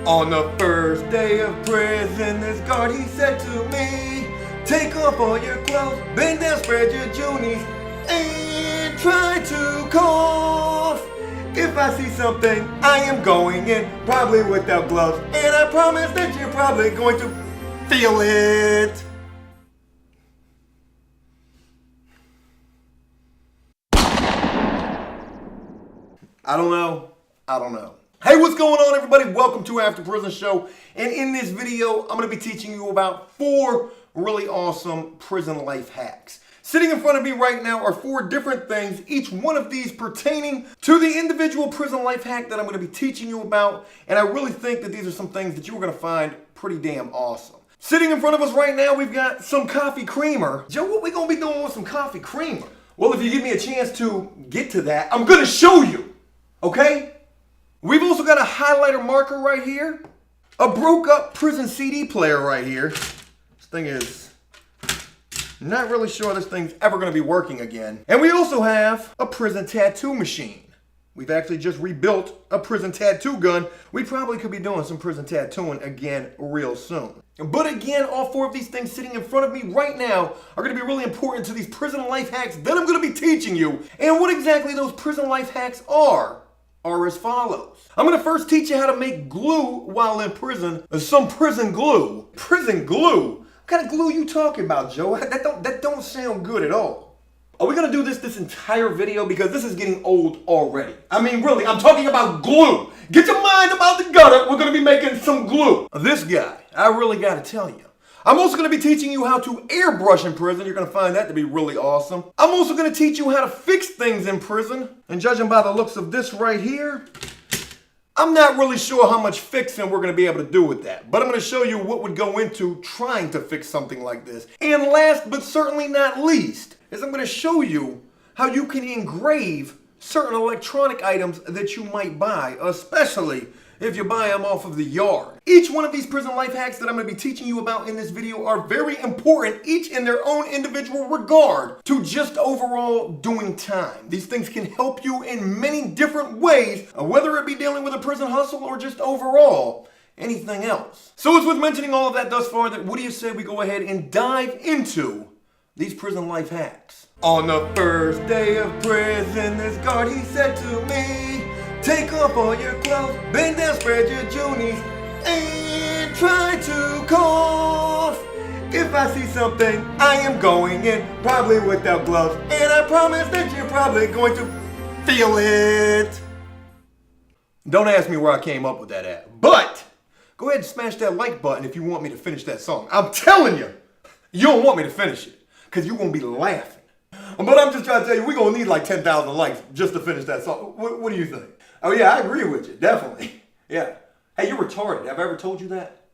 On the first day of prison, this guard he said to me, take off all your clothes, bend down, spread your junies, and try to cough. If I see something, I am going in, probably without gloves, and I promise that you're probably going to feel it. I don't know. Hey, what's going on, everybody? Welcome to AfterPrisonShow, and in this video, I'm going to be teaching you about 4 really awesome prison life hacks. Sitting in front of me right now are 4 different things, each one of these pertaining to the individual prison life hack that I'm going to be teaching you about, and I really think that these are some things that you're going to find pretty damn awesome. Sitting in front of us right now, we've got some coffee creamer. Joe, what we going to be doing with some coffee creamer? Well, if you give me a chance to get to that, I'm going to show you, okay? We've also got a highlighter marker right here, a broke up prison CD player right here. This thing is not really sure this thing's ever going to be working again. And we also have a prison tattoo machine. We've actually just rebuilt a prison tattoo gun. We probably could be doing some prison tattooing again real soon. But again, all 4 of these things sitting in front of me right now are going to be really important to these prison life hacks that I'm going to be teaching you. And what exactly those prison life hacks are as follows. I'm going to first teach you how to make glue while in prison. Some prison glue. Prison glue? What kind of glue you talking about, Joe? That don't sound good at all. Are we going to do this entire video? Because this is getting old already. I mean, really, I'm talking about glue. Get your mind about the gutter. We're going to be making some glue. This guy, I really got to tell you. I'm also going to be teaching you how to airbrush in prison. You're going to find that to be really awesome. I'm also going to teach you how to fix things in prison. And judging by the looks of this right here, I'm not really sure how much fixing we're going to be able to do with that. But I'm going to show you what would go into trying to fix something like this. And last but certainly not least, is I'm going to show you how you can engrave certain electronic items that you might buy, especially if you buy them off of the yard. Each one of these prison life hacks that I'm going to be teaching you about in this video are very important, each in their own individual regard to just overall doing time. These things can help you in many different ways, whether it be dealing with a prison hustle or just overall anything else. So it's with mentioning all of that thus far that what do you say we go ahead and dive into these prison life hacks? On the first day of prison, this guard he said to me, take off all your clothes, bend down, spread your junies, and try to cough. If I see something, I am going in, probably without gloves, and I promise that you're probably going to feel it. Don't ask me where I came up with that at, but go ahead and smash that like button if you want me to finish that song. I'm telling you, you don't want me to finish it, because you're going to be laughing. But I'm just trying to tell you, we're going to need like 10,000 likes just to finish that song. What do you think? Oh yeah, I agree with you, definitely. Yeah. Hey, you're retarded. Have I ever told you that?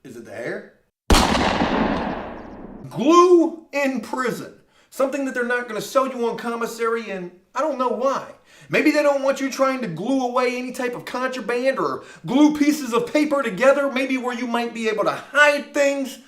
Is it the hair? Glue in prison. Something that they're not going to sell you on commissary, and I don't know why. Maybe they don't want you trying to glue away any type of contraband or glue pieces of paper together, maybe where you might be able to hide things.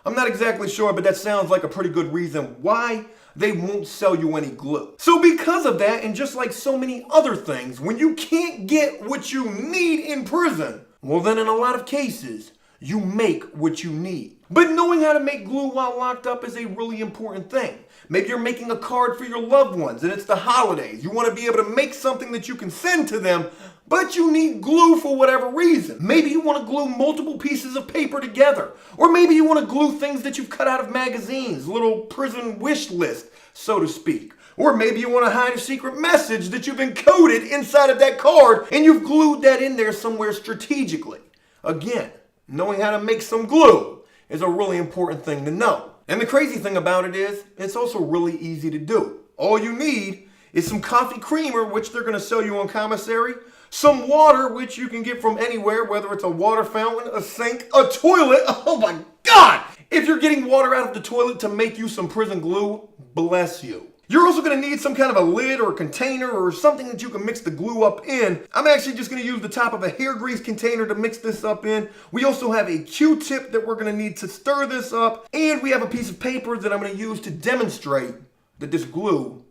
I'm not exactly sure, but that sounds like a pretty good reason why they won't sell you any glue. So because of that, and just like so many other things, when you can't get what you need in prison, well then in a lot of cases, you make what you need. But knowing how to make glue while locked up is a really important thing. Maybe you're making a card for your loved ones and it's the holidays. You want to be able to make something that you can send to them, but you need glue for whatever reason. Maybe you want to glue multiple pieces of paper together. Or maybe you want to glue things that you've cut out of magazines, little prison wish list, so to speak. Or maybe you want to hide a secret message that you've encoded inside of that card and you've glued that in there somewhere strategically. Again, knowing how to make some glue is a really important thing to know. And the crazy thing about it is, it's also really easy to do. All you need is some coffee creamer, which they're going to sell you on commissary, some water, which you can get from anywhere, whether it's a water fountain, a sink, a toilet. Oh my God! If you're getting water out of the toilet to make you some prison glue, bless you. You're also going to need some kind of a lid or a container or something that you can mix the glue up in. I'm actually just going to use the top of a hair grease container to mix this up in. We also have a Q-tip that we're going to need to stir this up. And we have a piece of paper that I'm going to use to demonstrate that this glue,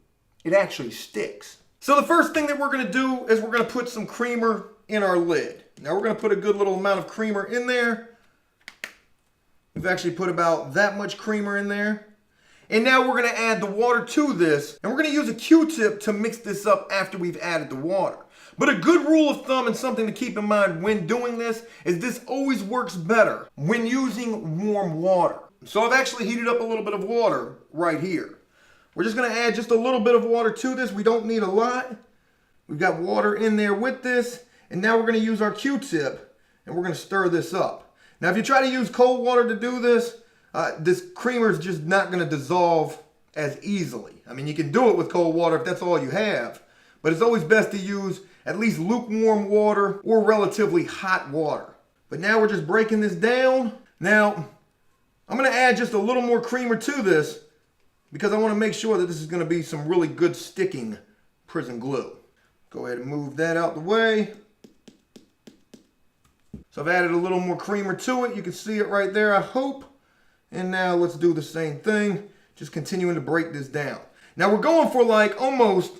it actually sticks. So the first thing that we're going to do is we're going to put some creamer in our lid. Now we're going to put a good little amount of creamer in there. We've actually put about that much creamer in there. And now we're going to add the water to this. And we're going to use a Q-tip to mix this up after we've added the water. But a good rule of thumb and something to keep in mind when doing this is this always works better when using warm water. So I've actually heated up a little bit of water right here. We're just going to add just a little bit of water to this. We don't need a lot. We've got water in there with this. And now we're going to use our Q-tip and we're going to stir this up. Now if you try to use cold water to do this, this creamer is just not going to dissolve as easily. I mean, you can do it with cold water if that's all you have. But it's always best to use at least lukewarm water or relatively hot water. But now we're just breaking this down. Now, I'm going to add just a little more creamer to this because I want to make sure that this is going to be some really good sticking prison glue. Go ahead and move that out the way. So I've added a little more creamer to it. You can see it right there, I hope. And now let's do the same thing. Just continuing to break this down. Now we're going for like almost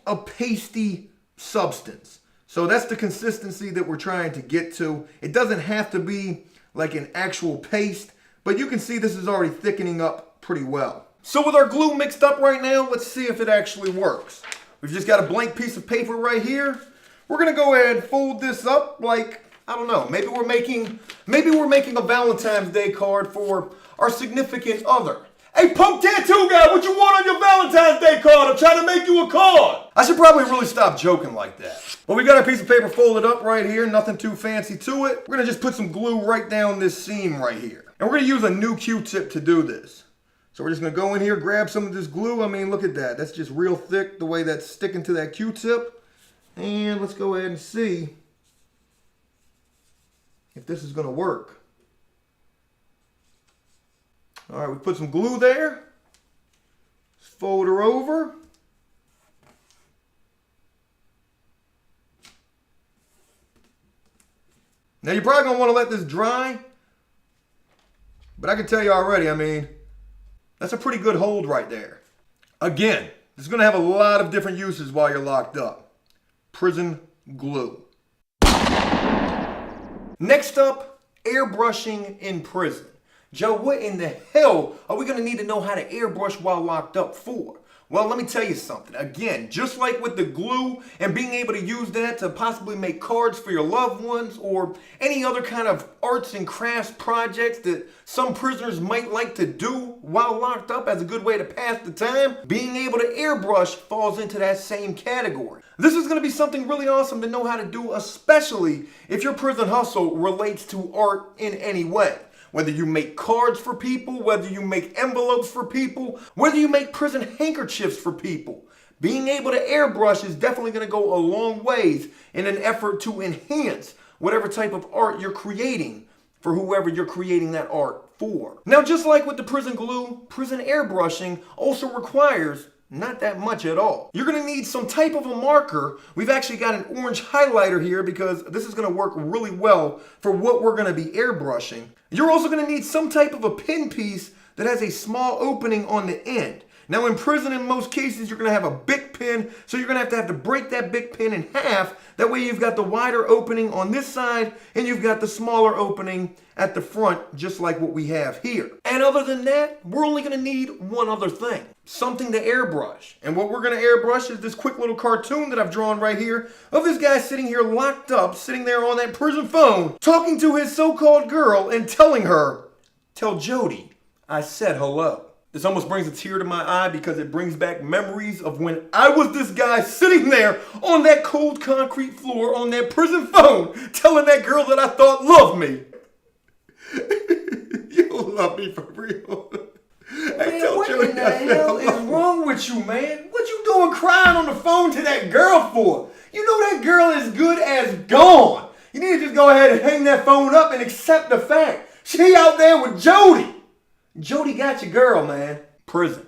a pasty substance. So that's the consistency that we're trying to get to. It doesn't have to be like an actual paste, but you can see this is already thickening up pretty well. So with our glue mixed up right now, let's see if it actually works. We've just got a blank piece of paper right here. We're gonna go ahead and fold this up like, I don't know, maybe we're making a Valentine's Day card for our significant other. Hey, punk tattoo guy, what you want on your Valentine's Day card? I'm trying to make you a card. I should probably really stop joking like that. Well, we got our piece of paper folded up right here, nothing too fancy to it. We're gonna just put some glue right down this seam right here. And we're gonna use a new Q-tip to do this. So we're just gonna go in here, grab some of this glue. I mean, look at that. That's just real thick, the way that's sticking to that Q-tip. And let's go ahead and see if this is gonna work. All right, we put some glue there. Let's fold her over. Now you're probably gonna wanna let this dry, but I can tell you already, I mean, that's a pretty good hold right there. Again, this is gonna have a lot of different uses while you're locked up. Prison glue. Next up, airbrushing in prison. Joe, what in the hell are we going to need to know how to airbrush while locked up for? Well, let me tell you something. Again, just like with the glue and being able to use that to possibly make cards for your loved ones or any other kind of arts and crafts projects that some prisoners might like to do while locked up as a good way to pass the time, being able to airbrush falls into that same category. This is going to be something really awesome to know how to do, especially if your prison hustle relates to art in any way. Whether you make cards for people, whether you make envelopes for people, whether you make prison handkerchiefs for people, being able to airbrush is definitely going to go a long ways in an effort to enhance whatever type of art you're creating for whoever you're creating that art for. Now, just like with the prison glue, prison airbrushing also requires not that much at all. You're going to need some type of a marker. We've actually got an orange highlighter here because this is going to work really well for what we're going to be airbrushing. You're also going to need some type of a pin piece that has a small opening on the end. Now in prison, in most cases, you're going to have a big pin, so you're going to have to break that big pin in half. That way you've got the wider opening on this side and you've got the smaller opening at the front, just like what we have here. And other than that, we're only going to need one other thing. Something to airbrush. And what we're going to airbrush is this quick little cartoon that I've drawn right here of this guy sitting here locked up, sitting there on that prison phone, talking to his so-called girl and telling her, "Tell Jody I said hello." This almost brings a tear to my eye because it brings back memories of when I was this guy sitting there on that cold concrete floor on that prison phone telling that girl that I thought loved me. You don't love me for real. Man, what in the hell is wrong with you, man? What you doing crying on the phone to that girl for? You know that girl is good as gone. You need to just go ahead and hang that phone up and accept the fact she out there with Jody. Jody got your girl, man. Prison.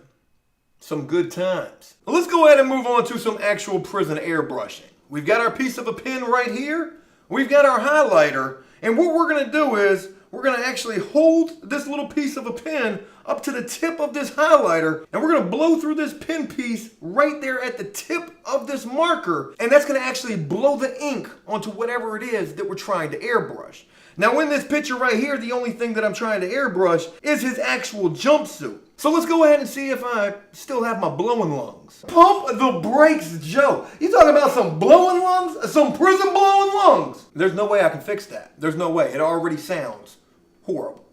Some good times. Well, let's go ahead and move on to some actual prison airbrushing. We've got our piece of a pin right here. We've got our highlighter. And what we're going to do is we're gonna actually hold this little piece of a pen up to the tip of this highlighter, and we're gonna blow through this pen piece right there at the tip of this marker, and that's gonna actually blow the ink onto whatever it is that we're trying to airbrush. Now in this picture right here, the only thing that I'm trying to airbrush is his actual jumpsuit. So let's go ahead and see if I still have my blowing lungs. Pump the brakes, Joe. You talking about some blowing lungs? Some prison blowing lungs? There's no way I can fix that. There's no way. It already sounds horrible.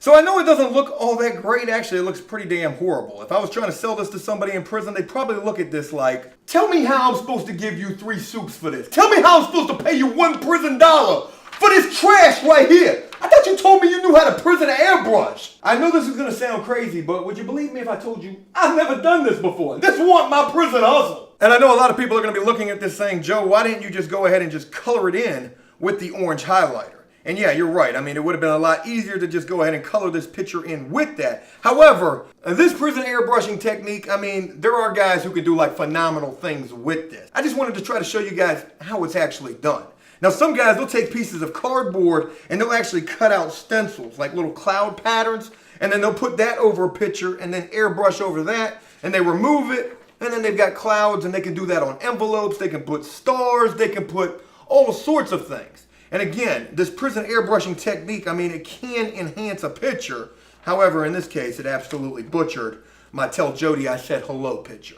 So I know it doesn't look all that great. Actually, it looks pretty damn horrible. If I was trying to sell this to somebody in prison, they'd probably look at this like, tell me how I'm supposed to give you 3 soups for this. Tell me how I'm supposed to pay you $1 prison for this trash right here. I thought you told me you knew how to prison airbrush. I know this is gonna sound crazy, but would you believe me if I told you I've never done this before? This wasn't my prison hustle. And I know a lot of people are gonna be looking at this saying, Joe, why didn't you just go ahead and just color it in with the orange highlighter? And yeah, you're right. I mean, it would have been a lot easier to just go ahead and color this picture in with that. However, this prison airbrushing technique, I mean, there are guys who can do like phenomenal things with this. I just wanted to try to show you guys how it's actually done. Now, some guys, they'll take pieces of cardboard and they'll actually cut out stencils, like little cloud patterns, and then they'll put that over a picture and then airbrush over that, and they remove it, and then they've got clouds, and they can do that on envelopes, they can put stars, they can put all sorts of things. And again, this prison airbrushing technique, I mean, it can enhance a picture. However, in this case, it absolutely butchered my Tell Jody I Said Hello picture.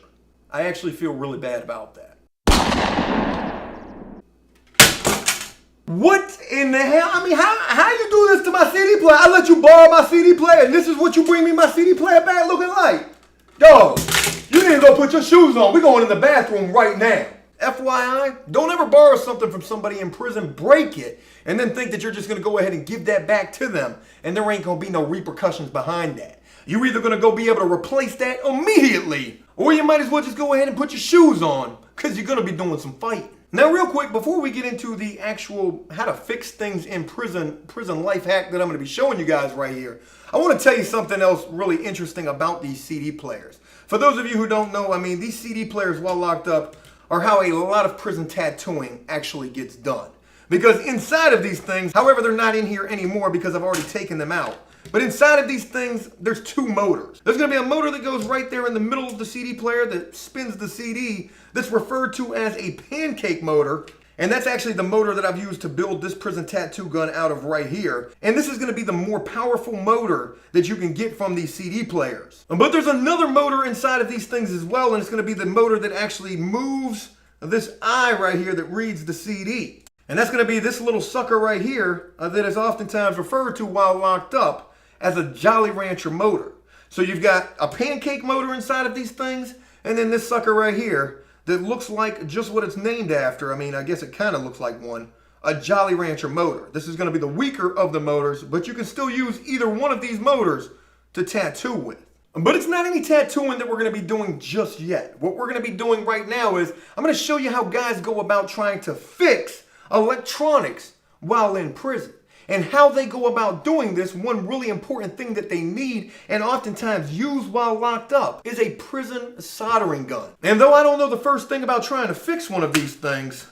I actually feel really bad about that. What in the hell? I mean, how you do this to my CD player? I let you borrow my CD player, and this is what you bring me my CD player back looking like? Dog, you need to go put your shoes on. We're going in the bathroom right now. FYI, don't ever borrow something from somebody in prison, break it, and then think that you're just going to go ahead and give that back to them, and there ain't going to be no repercussions behind that. You're either going to go be able to replace that immediately, or you might as well just go ahead and put your shoes on, because you're going to be doing some fighting. Now, real quick, before we get into the actual how to fix things in prison life hack that I'm going to be showing you guys right here, I want to tell you something else really interesting about these CD players. For those of you who don't know, I mean, these CD players while locked up are how a lot of prison tattooing actually gets done. Because inside of these things, however, they're not in here anymore because I've already taken them out. But inside of these things, there's 2 motors. There's gonna be a motor that goes right there in the middle of the CD player that spins the CD that's referred to as a pancake motor. And that's actually the motor that I've used to build this prison tattoo gun out of right here. And this is gonna be the more powerful motor that you can get from these CD players. But there's another motor inside of these things as well, and it's gonna be the motor that actually moves this eye right here that reads the CD. And that's gonna be this little sucker right here that is oftentimes referred to while locked up as a Jolly Rancher motor. So you've got a pancake motor inside of these things, and then this sucker right here that looks like just what it's named after. I mean, I guess it kind of looks like one. A Jolly Rancher motor. This is going to be the weaker of the motors, but you can still use either one of these motors to tattoo with. But it's not any tattooing that we're going to be doing just yet. What we're going to be doing right now is I'm going to show you how guys go about trying to fix electronics while in prison. And how they go about doing this. One really important thing that they need and oftentimes use while locked up is a prison soldering gun. And though I don't know the first thing about trying to fix one of these things,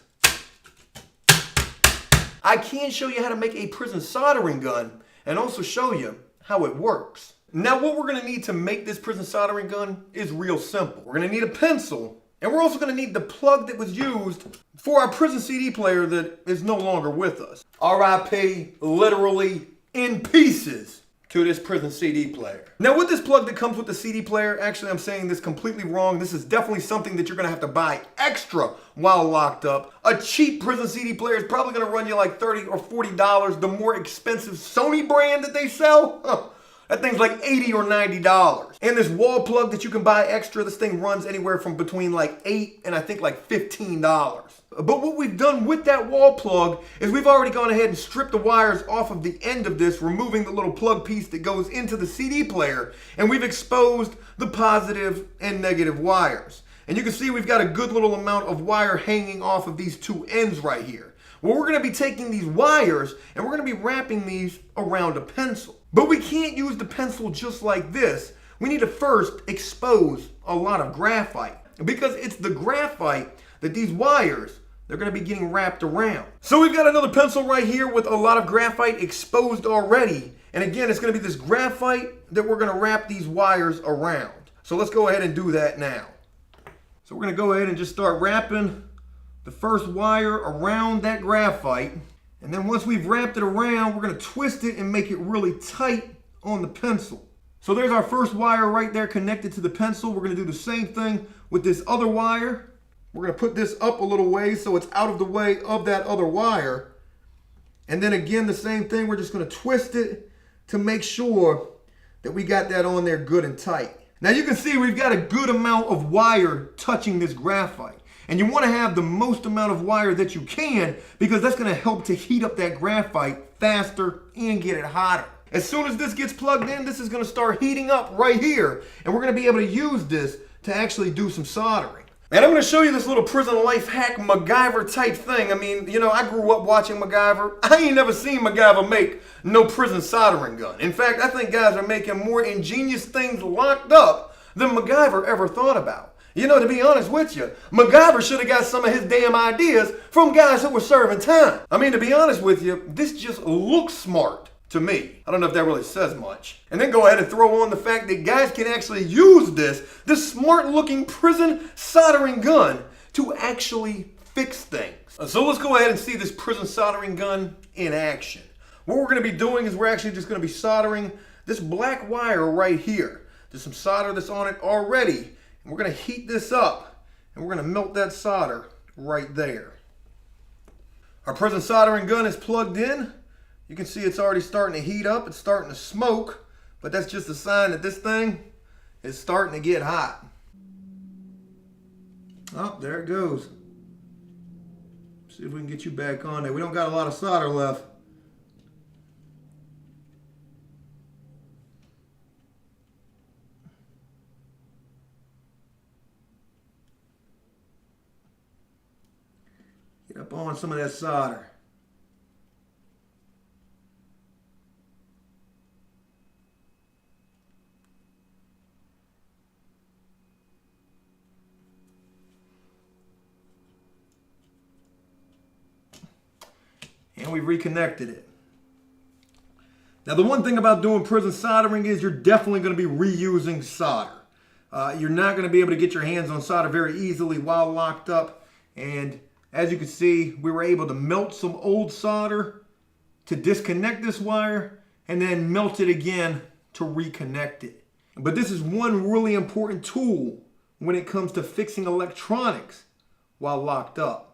I can show you how to make a prison soldering gun and also show you how it works. Now, what we're going to need to make this prison soldering gun is real simple. We're going to need a pencil, and we're also going to need the plug that was used for our prison CD player that is no longer with us. RIP, literally in pieces, to this prison CD player. Now, with this plug that comes with the CD player, actually I'm saying this completely wrong. This is definitely something that you're going to have to buy extra while locked up. A cheap prison CD player is probably going to run you like $30 or $40. The more expensive Sony brand that they sell, that thing's like $80 or $90. And this wall plug that you can buy extra, this thing runs anywhere from between like $8 and I think like $15. But what we've done with that wall plug is we've already gone ahead and stripped the wires off of the end of this, removing the little plug piece that goes into the CD player, and we've exposed the positive and negative wires. And you can see we've got a good little amount of wire hanging off of these 2 ends right here. Well, we're going to be taking these wires and we're going to be wrapping these around a pencil. But we can't use the pencil just like this. we need to first expose a lot of graphite, because it's the graphite that these wires, they're going to be getting wrapped around. So we've got another pencil right here with a lot of graphite exposed already. And again, it's going to be this graphite that we're going to wrap these wires around. So let's go ahead and do that now. So we're going to go ahead and just start wrapping the first wire around that graphite. And then once we've wrapped it around, we're going to twist it and make it really tight on the pencil. So there's our first wire right there connected to the pencil. We're going to do the same thing with this other wire. We're going to put this up a little way so it's out of the way of that other wire. And then again, the same thing. We're just going to twist it to make sure that we got that on there good and tight. Now you can see we've got a good amount of wire touching this graphite. And you want to have the most amount of wire that you can, because that's going to help to heat up that graphite faster and get it hotter. As soon as this gets plugged in, this is going to start heating up right here. And we're going to be able to use this to actually do some soldering. And I'm going to show you this little prison life hack MacGyver type thing. I mean, you know, I grew up watching MacGyver. I ain't never seen MacGyver make no prison soldering gun. In fact, I think guys are making more ingenious things locked up than MacGyver ever thought about. You know, to be honest with you, MacGyver should have got some of his damn ideas from guys who were serving time. I mean, to be honest with you, this just looks smart to me. I don't know if that really says much. And then go ahead and throw on the fact that guys can actually use this smart looking prison soldering gun to actually fix things. So let's go ahead and see this prison soldering gun in action. What we're going to be doing is we're actually just going to be soldering this black wire right here. There's some solder that's on it already. And we're going to heat this up and we're going to melt that solder right there. Our prison soldering gun is plugged in. You can see it's already starting to heat up. It's starting to smoke, but that's just a sign that this thing is starting to get hot. Oh, there it goes. See if we can get you back on there. We don't got a lot of solder left. Get up on some of that solder. And we've reconnected it. Now the one thing about doing prison soldering is you're definitely going to be reusing solder. You're not going to be able to get your hands on solder very easily while locked up. And as you can see, we were able to melt some old solder to disconnect this wire and then melt it again to reconnect it. But this is one really important tool when it comes to fixing electronics while locked up.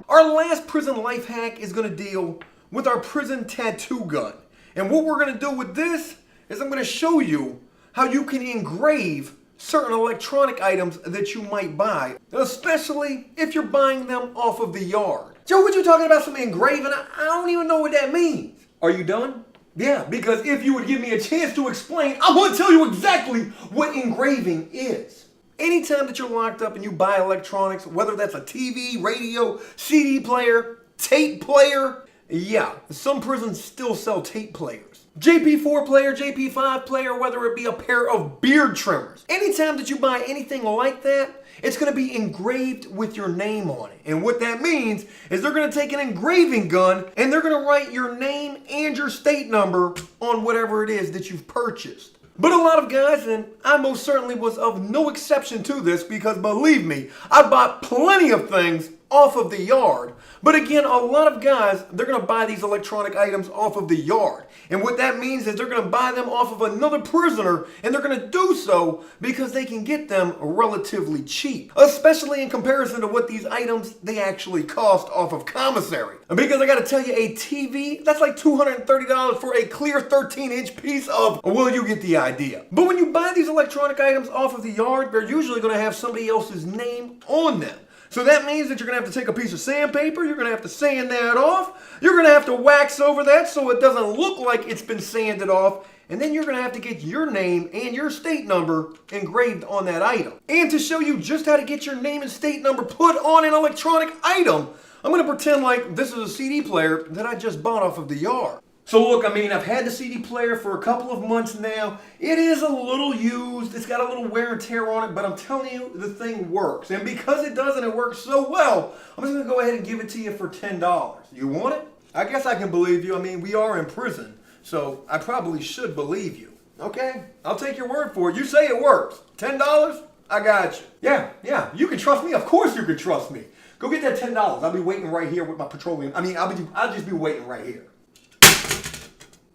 Our last prison life hack is going to deal with our prison tattoo gun. And what we're going to do with this is I'm going to show you how you can engrave certain electronic items that you might buy, especially if you're buying them off of the yard. Joe, what you talking about some engraving? I don't even know what that means. Are you done? Yeah, because if you would give me a chance to explain, I want to tell you exactly what engraving is. Anytime that you're locked up and you buy electronics, whether that's a TV, radio, CD player, tape player, yeah, some prisons still sell tape players. JP4 player, JP5 player, whether it be a pair of beard trimmers. Anytime that you buy anything like that, it's going to be engraved with your name on it. And what that means is they're going to take an engraving gun and they're going to write your name and your state number on whatever it is that you've purchased. But a lot of guys, and I most certainly was of no exception to this, because believe me, I bought plenty of things off of the yard. But again, a lot of guys, they're going to buy these electronic items off of the yard. And what that means is they're going to buy them off of another prisoner, and they're going to do so because they can get them relatively cheap, especially in comparison to what these items they actually cost off of commissary. Because I got to tell you, a TV, that's like $230 for a clear 13-inch piece of, well, you get the idea. But when you buy these electronic items off of the yard, they're usually going to have somebody else's name on them. So that means that you're going to have to take a piece of sandpaper, you're going to have to sand that off, you're going to have to wax over that so it doesn't look like it's been sanded off, and then you're going to have to get your name and your state number engraved on that item. And to show you just how to get your name and state number put on an electronic item, I'm going to pretend like this is a CD player that I just bought off of the yard. So look, I mean, I've had the CD player for a couple of months now. It is a little used. It's got a little wear and tear on it, but I'm telling you, the thing works. And because it does and it works so well, I'm just going to go ahead and give it to you for $10. You want it? I guess I can believe you. I mean, we are in prison, so I probably should believe you. Okay? I'll take your word for it. You say it works. $10? I got you. Yeah, you can trust me. Of course you can trust me. Go get that $10. I'll be waiting right here with my petroleum. I mean, I'll just be waiting right here.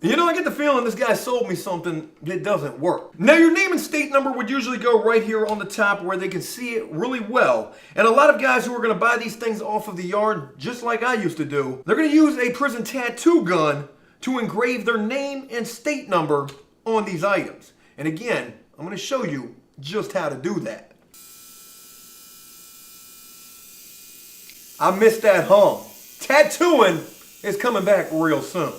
You know, I get the feeling this guy sold me something that doesn't work. Now, your name and state number would usually go right here on the top where they can see it really well. And a lot of guys who are going to buy these things off of the yard, just like I used to do, they're going to use a prison tattoo gun to engrave their name and state number on these items. And again, I'm going to show you just how to do that. I missed that hum. Tattooing is coming back real soon.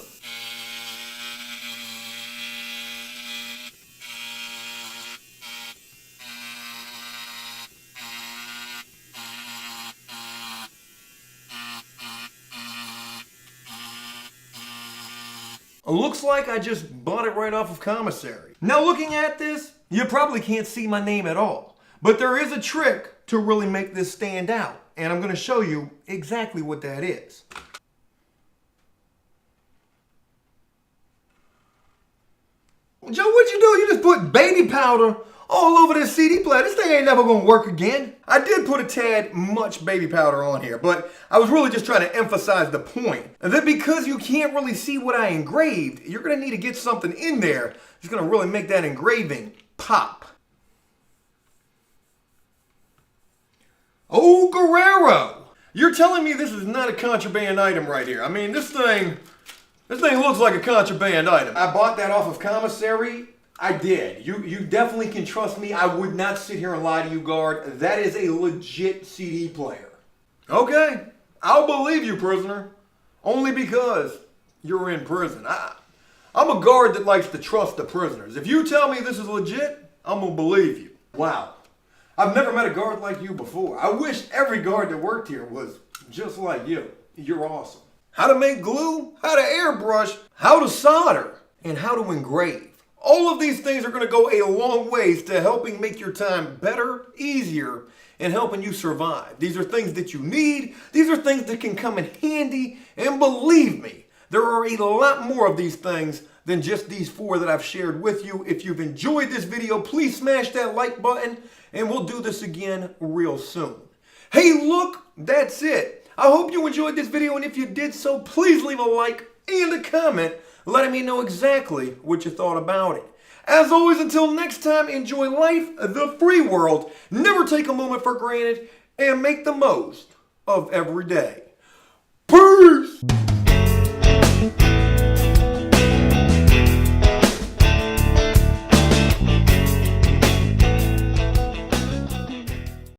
Looks like I just bought it right off of commissary. Now looking at this, you probably can't see my name at all. But there is a trick to really make this stand out. And I'm going to show you exactly what that is. Joe, what'd you do? You just put baby powder all over this CD player. This thing ain't never gonna work again. I did put a tad much baby powder on here, but I was really just trying to emphasize the point that because you can't really see what I engraved, you're gonna need to get something in there that's gonna really make that engraving pop. Oh, Guerrero! You're telling me this is not a contraband item right here. I mean, this thing looks like a contraband item. I bought that off of commissary. I did. You definitely can trust me. I would not sit here and lie to you, guard. That is a legit CD player. Okay, I'll believe you, prisoner. Only because you're in prison. I'm a guard that likes to trust the prisoners. If you tell me this is legit, I'm gonna believe you. Wow. I've never met a guard like you before. I wish every guard that worked here was just like you. You're awesome. How to make glue, how to airbrush, how to solder, and how to engrave. All of these things are going to go a long ways to helping make your time better, easier, and helping you survive. These are things that you need. These are things that can come in handy. And believe me, there are a lot more of these things than just these 4 that I've shared with you. If you've enjoyed this video, please smash that like button, and we'll do this again real soon. Hey, look, that's it. I hope you enjoyed this video, and if you did so, please leave a like and a comment letting me know exactly what you thought about it. As always, until next time, enjoy life, the free world, never take a moment for granted, and make the most of every day. Peace!